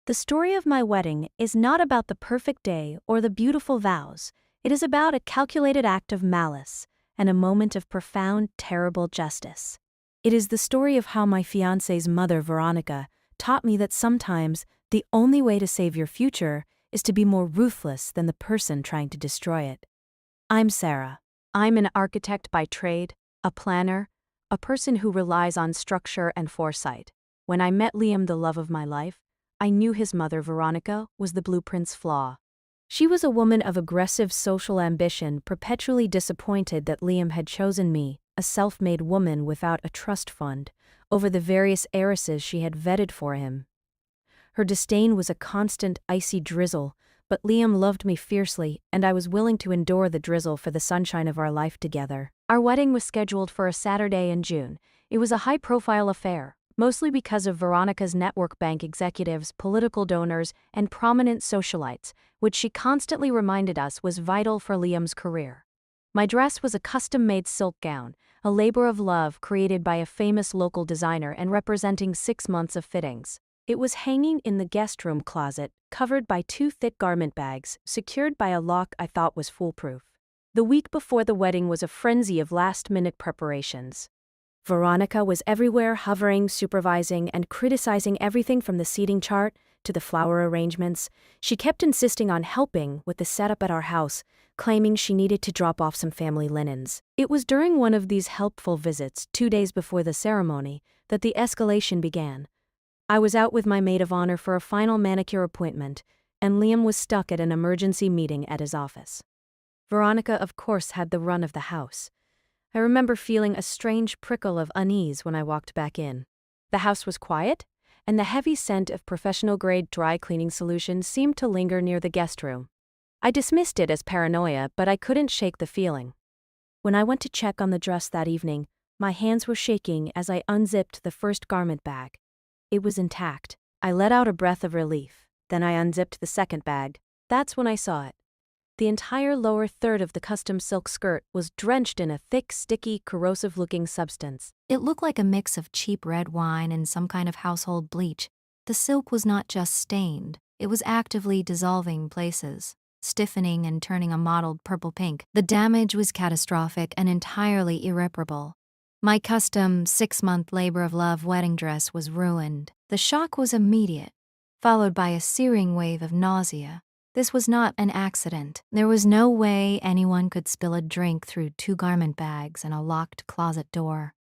The story of my wedding is not about the perfect day or the beautiful vows. It is about a calculated act of malice and a moment of profound, terrible justice. It is the story of how my fiancé's mother, Veronica, taught me that sometimes the only way to save your future is to be more ruthless than the person trying to destroy it. I'm Sarah. I'm an architect by trade, a planner, a person who relies on structure and foresight. When I met Liam, the love of my life, I knew his mother, Veronica, was the blueprint's flaw. She was a woman of aggressive social ambition, perpetually disappointed that Liam had chosen me, a self-made woman without a trust fund, over the various heiresses she had vetted for him. Her disdain was a constant, icy drizzle, but Liam loved me fiercely, and I was willing to endure the drizzle for the sunshine of our life together. Our wedding was scheduled for a Saturday in June. It was a high-profile affair, mostly because of Veronica's network bank executives, political donors, and prominent socialites, which she constantly reminded us was vital for Liam's career. My dress was a custom-made silk gown, a labor of love created by a famous local designer and representing 6 months of fittings. It was hanging in the guest room closet, covered by 2 thick garment bags, secured by a lock I thought was foolproof. The week before the wedding was a frenzy of last-minute preparations. Veronica was everywhere, hovering, supervising, and criticizing everything from the seating chart to the flower arrangements. She kept insisting on helping with the setup at our house, claiming she needed to drop off some family linens. It was during one of these helpful visits, 2 days before the ceremony, that the escalation began. I was out with my maid of honor for a final manicure appointment, and Liam was stuck at an emergency meeting at his office. Veronica, of course, had the run of the house. I remember feeling a strange prickle of unease when I walked back in. The house was quiet, and the heavy scent of professional-grade dry cleaning solution seemed to linger near the guest room. I dismissed it as paranoia, but I couldn't shake the feeling. When I went to check on the dress that evening, my hands were shaking as I unzipped the first garment bag. It was intact. I let out a breath of relief. Then I unzipped the second bag. That's when I saw it. The entire lower third of the custom silk skirt was drenched in a thick, sticky, corrosive-looking substance. It looked like a mix of cheap red wine and some kind of household bleach. The silk was not just stained, it was actively dissolving places, stiffening and turning a mottled purple-pink. The damage was catastrophic and entirely irreparable. My custom 6-month labor of love wedding dress was ruined. The shock was immediate, followed by a searing wave of nausea. This was not an accident. There was no way anyone could spill a drink through 2 garment bags and a locked closet door.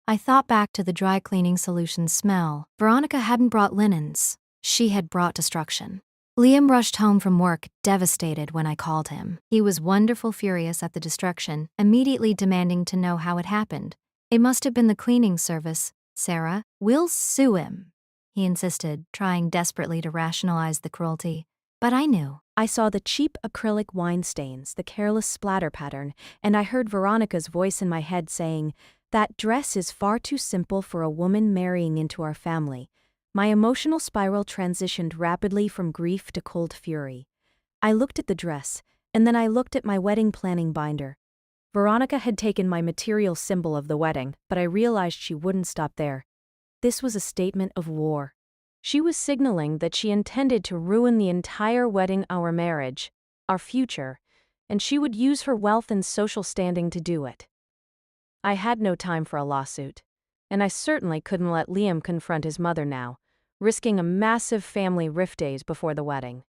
I thought back to the dry cleaning solution smell. Veronica hadn't brought linens. She had brought destruction. Liam rushed home from work, devastated when I called him. He was wonderful furious at the destruction, immediately demanding to know how it happened. It must have been the cleaning service, Sarah. We'll sue him, he insisted, trying desperately to rationalize the cruelty. But I knew. I saw the cheap acrylic wine stains, the careless splatter pattern, and I heard Veronica's voice in my head saying, "That dress is far too simple for a woman marrying into our family." My emotional spiral transitioned rapidly from grief to cold fury. I looked at the dress, and then I looked at my wedding planning binder. Veronica had taken my material symbol of the wedding, but I realized she wouldn't stop there. This was a statement of war. She was signaling that she intended to ruin the entire wedding, our marriage, our future, and she would use her wealth and social standing to do it. I had no time for a lawsuit, and I certainly couldn't let Liam confront his mother now, risking a massive family rift days before the wedding.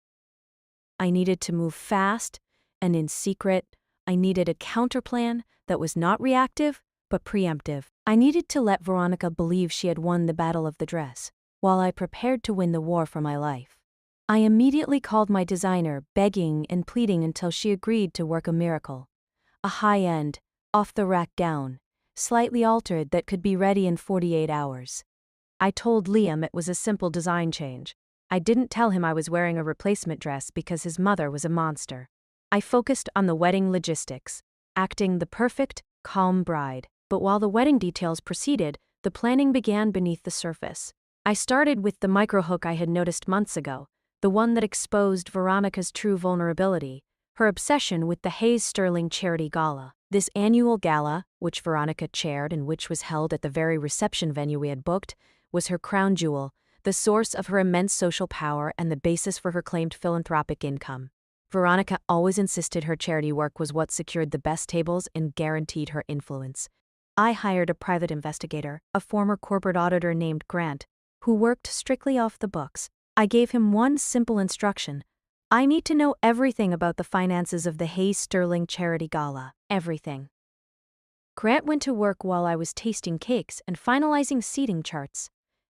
I needed to move fast and in secret. I needed a counterplan that was not reactive, but preemptive. I needed to let Veronica believe she had won the battle of the dress, while I prepared to win the war for my life. I immediately called my designer, begging and pleading until she agreed to work a miracle. A high-end, off-the-rack gown, slightly altered that could be ready in 48 hours. I told Liam it was a simple design change. I didn't tell him I was wearing a replacement dress because his mother was a monster. I focused on the wedding logistics, acting the perfect, calm bride. But while the wedding details proceeded, the planning began beneath the surface. I started with the microhook I had noticed months ago, the one that exposed Veronica's true vulnerability, her obsession with the Hayes Sterling Charity Gala. This annual gala, which Veronica chaired and which was held at the very reception venue we had booked, was her crown jewel, the source of her immense social power and the basis for her claimed philanthropic income. Veronica always insisted her charity work was what secured the best tables and guaranteed her influence. I hired a private investigator, a former corporate auditor named Grant, who worked strictly off the books. I gave him one simple instruction. I need to know everything about the finances of the Hayes Sterling Charity Gala. Everything. Grant went to work while I was tasting cakes and finalizing seating charts.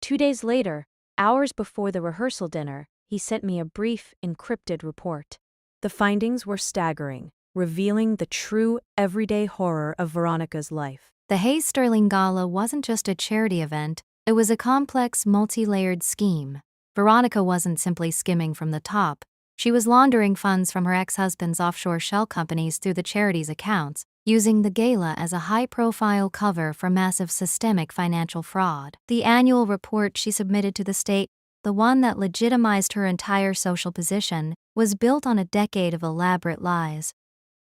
2 days later, hours before the rehearsal dinner, he sent me a brief, encrypted report. The findings were staggering, revealing the true, everyday horror of Veronica's life. The Hayes Sterling Gala wasn't just a charity event, it was a complex, multi-layered scheme. Veronica wasn't simply skimming from the top. She was laundering funds from her ex-husband's offshore shell companies through the charity's accounts, using the gala as a high-profile cover for massive systemic financial fraud. The annual report she submitted to the state, the one that legitimized her entire social position, was built on a decade of elaborate lies.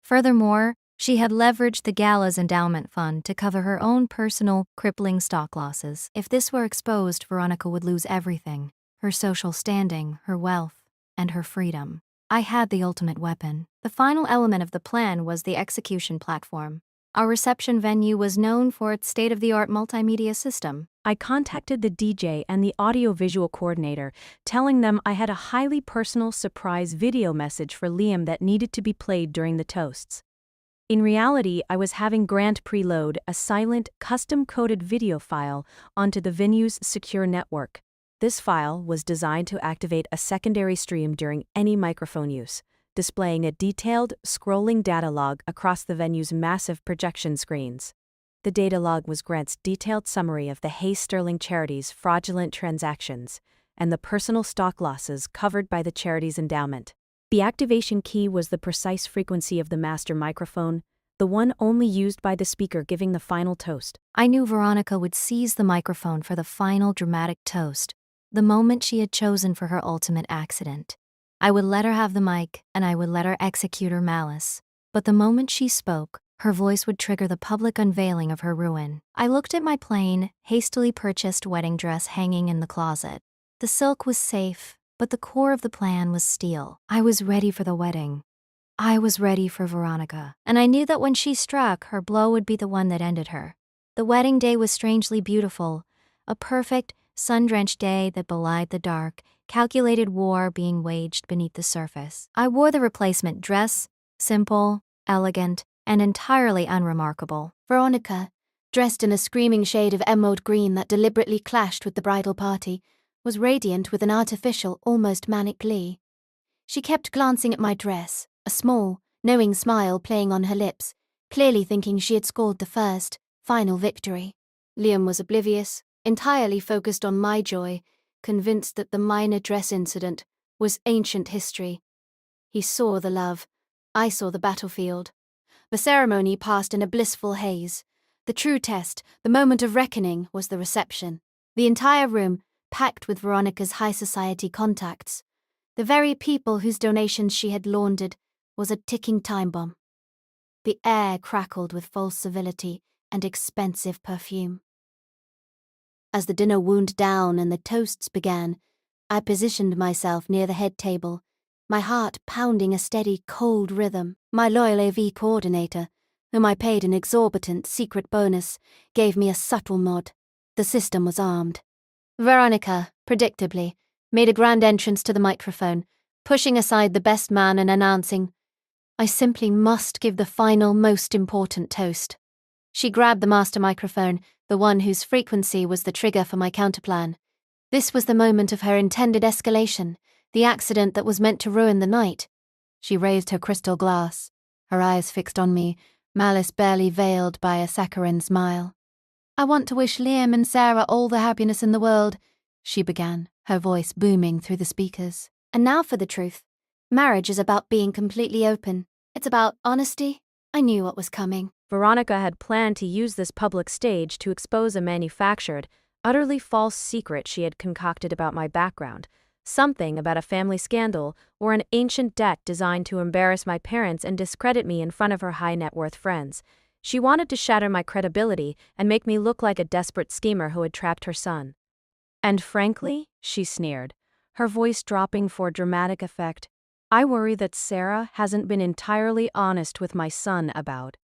Furthermore, she had leveraged the gala's endowment fund to cover her own personal, crippling stock losses. If this were exposed, Veronica would lose everything: her social standing, her wealth, and her freedom. I had the ultimate weapon. The final element of the plan was the execution platform. Our reception venue was known for its state-of-the-art multimedia system. I contacted the DJ and the audio-visual coordinator, telling them I had a highly personal surprise video message for Liam that needed to be played during the toasts. In reality, I was having Grant preload a silent, custom-coded video file onto the venue's secure network. This file was designed to activate a secondary stream during any microphone use, displaying a detailed, scrolling data log across the venue's massive projection screens. The data log was Grant's detailed summary of the Hayes Sterling charity's fraudulent transactions and the personal stock losses covered by the charity's endowment. The activation key was the precise frequency of the master microphone, the one only used by the speaker giving the final toast. I knew Veronica would seize the microphone for the final dramatic toast, the moment she had chosen for her ultimate accident. I would let her have the mic, and I would let her execute her malice. But the moment she spoke, her voice would trigger the public unveiling of her ruin. I looked at my plain, hastily purchased wedding dress hanging in the closet. The silk was safe, but the core of the plan was steel. I was ready for the wedding. I was ready for Veronica, and I knew that when she struck, her blow would be the one that ended her. The wedding day was strangely beautiful, a perfect, sun-drenched day that belied the dark, calculated war being waged beneath the surface. I wore the replacement dress, simple, elegant, and entirely unremarkable. Veronica, dressed in a screaming shade of emerald green that deliberately clashed with the bridal party, was radiant with an artificial, almost manic glee. She kept glancing at my dress, a small, knowing smile playing on her lips, clearly thinking she had scored the first, final victory. Liam was oblivious, entirely focused on my joy, convinced that the minor dress incident was ancient history. He saw the love. I saw the battlefield. The ceremony passed in a blissful haze. The true test, the moment of reckoning, was the reception. The entire room, packed with Veronica's high society contacts, the very people whose donations she had laundered, was a ticking time bomb. The air crackled with false civility and expensive perfume. As the dinner wound down and the toasts began, I positioned myself near the head table, my heart pounding a steady, cold rhythm. My loyal AV coordinator, whom I paid an exorbitant secret bonus, gave me a subtle nod. The system was armed. Veronica, predictably, made a grand entrance to the microphone, pushing aside the best man and announcing, "I simply must give the final, most important toast." She grabbed the master microphone, the one whose frequency was the trigger for my counterplan. This was the moment of her intended escalation, the accident that was meant to ruin the night. She raised her crystal glass, her eyes fixed on me, malice barely veiled by a saccharine smile. "I want to wish Liam and Sarah all the happiness in the world," she began, her voice booming through the speakers. "And now for the truth. Marriage is about being completely open. It's about honesty. I knew what was coming." Veronica had planned to use this public stage to expose a manufactured, utterly false secret she had concocted about my background, something about a family scandal or an ancient debt designed to embarrass my parents and discredit me in front of her high-net-worth friends. She wanted to shatter my credibility and make me look like a desperate schemer who had trapped her son. And frankly, she sneered, her voice dropping for dramatic effect, I worry that Sarah hasn't been entirely honest with my son about.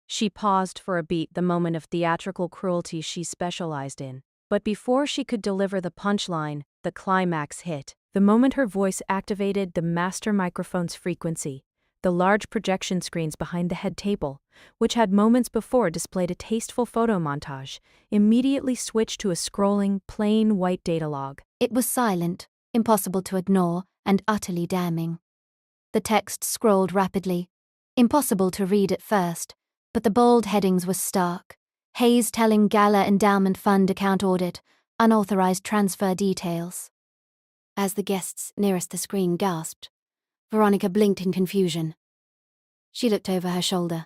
She paused for a beat, the moment of theatrical cruelty she specialized in. But before she could deliver the punchline, the climax hit. The moment her voice activated the master microphone's frequency, the large projection screens behind the head table, which had moments before displayed a tasteful photo montage, immediately switched to a scrolling, plain white data log. It was silent, impossible to ignore, and utterly damning. The text scrolled rapidly, impossible to read at first, but the bold headings were stark. Hayes telling Gala Endowment Fund account audit, unauthorized transfer details. As the guests nearest the screen gasped, Veronica blinked in confusion. She looked over her shoulder,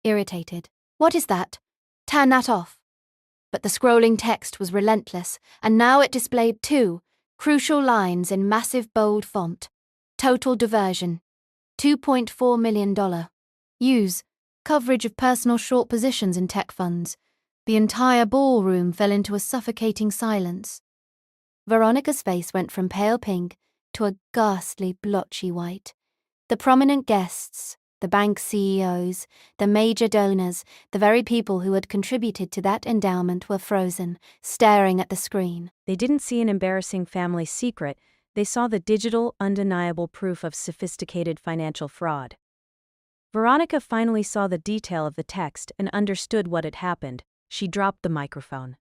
irritated. What is that? Turn that off. But the scrolling text was relentless, and now it displayed two crucial lines in massive bold font. Total diversion. $2.4 million. Use. Coverage of personal short positions in tech funds. The entire ballroom fell into a suffocating silence. Veronica's face went from pale pink to a ghastly blotchy white. The prominent guests, the bank CEOs, the major donors, the very people who had contributed to that endowment were frozen, staring at the screen. They didn't see an embarrassing family secret, they saw the digital, undeniable proof of sophisticated financial fraud. Veronica finally saw the detail of the text and understood what had happened. She dropped the microphone.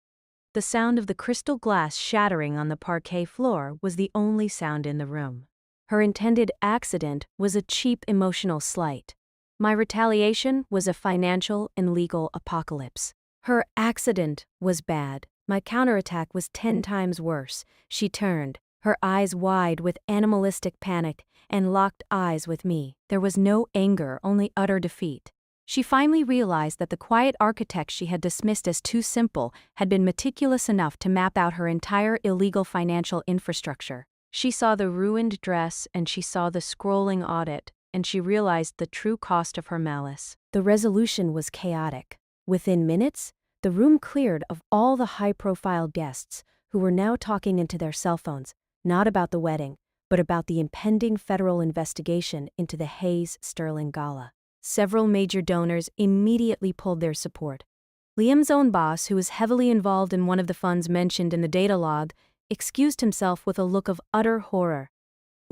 The sound of the crystal glass shattering on the parquet floor was the only sound in the room. Her intended accident was a cheap emotional slight. My retaliation was a financial and legal apocalypse. Her accident was bad. My counterattack was 10 times worse. She turned, her eyes wide with animalistic panic, and locked eyes with me. There was no anger, only utter defeat. She finally realized that the quiet architect she had dismissed as too simple had been meticulous enough to map out her entire illegal financial infrastructure. She saw the ruined dress and she saw the scrolling audit, and she realized the true cost of her malice. The resolution was chaotic. Within minutes, the room cleared of all the high-profile guests who were now talking into their cell phones, not about the wedding, but about the impending federal investigation into the Hayes Sterling Gala. Several major donors immediately pulled their support. Liam's own boss, who was heavily involved in one of the funds mentioned in the data log, excused himself with a look of utter horror.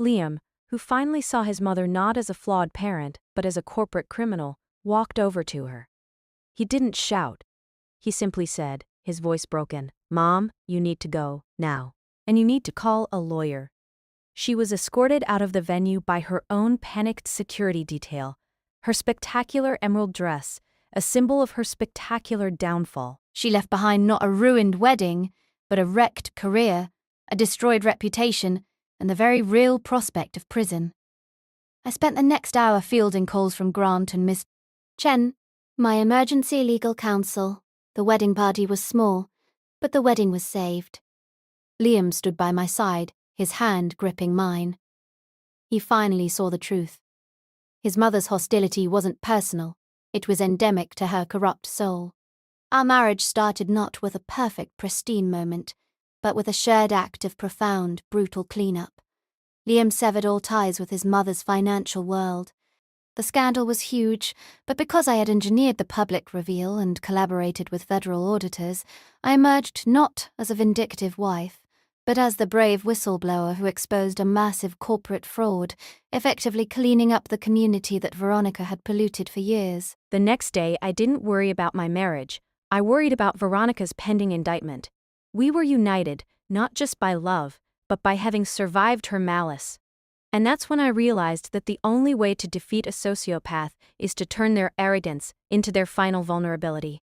Liam, who finally saw his mother not as a flawed parent, but as a corporate criminal, walked over to her. He didn't shout. He simply said, his voice broken, "Mom, you need to go, now. And you need to call a lawyer." She was escorted out of the venue by her own panicked security detail, her spectacular emerald dress, a symbol of her spectacular downfall. She left behind not a ruined wedding, but a wrecked career, a destroyed reputation, and the very real prospect of prison. I spent the next hour fielding calls from Grant and Miss Chen, my emergency legal counsel. The wedding party was small, but the wedding was saved. Liam stood by my side, his hand gripping mine. He finally saw the truth. His mother's hostility wasn't personal, it was endemic to her corrupt soul. Our marriage started not with a perfect, pristine moment, but with a shared act of profound, brutal cleanup. Liam severed all ties with his mother's financial world. The scandal was huge, but because I had engineered the public reveal and collaborated with federal auditors, I emerged not as a vindictive wife, but as the brave whistleblower who exposed a massive corporate fraud, effectively cleaning up the community that Veronica had polluted for years. The next day, I didn't worry about my marriage. I worried about Veronica's pending indictment. We were united, not just by love, but by having survived her malice. And that's when I realized that the only way to defeat a sociopath is to turn their arrogance into their final vulnerability.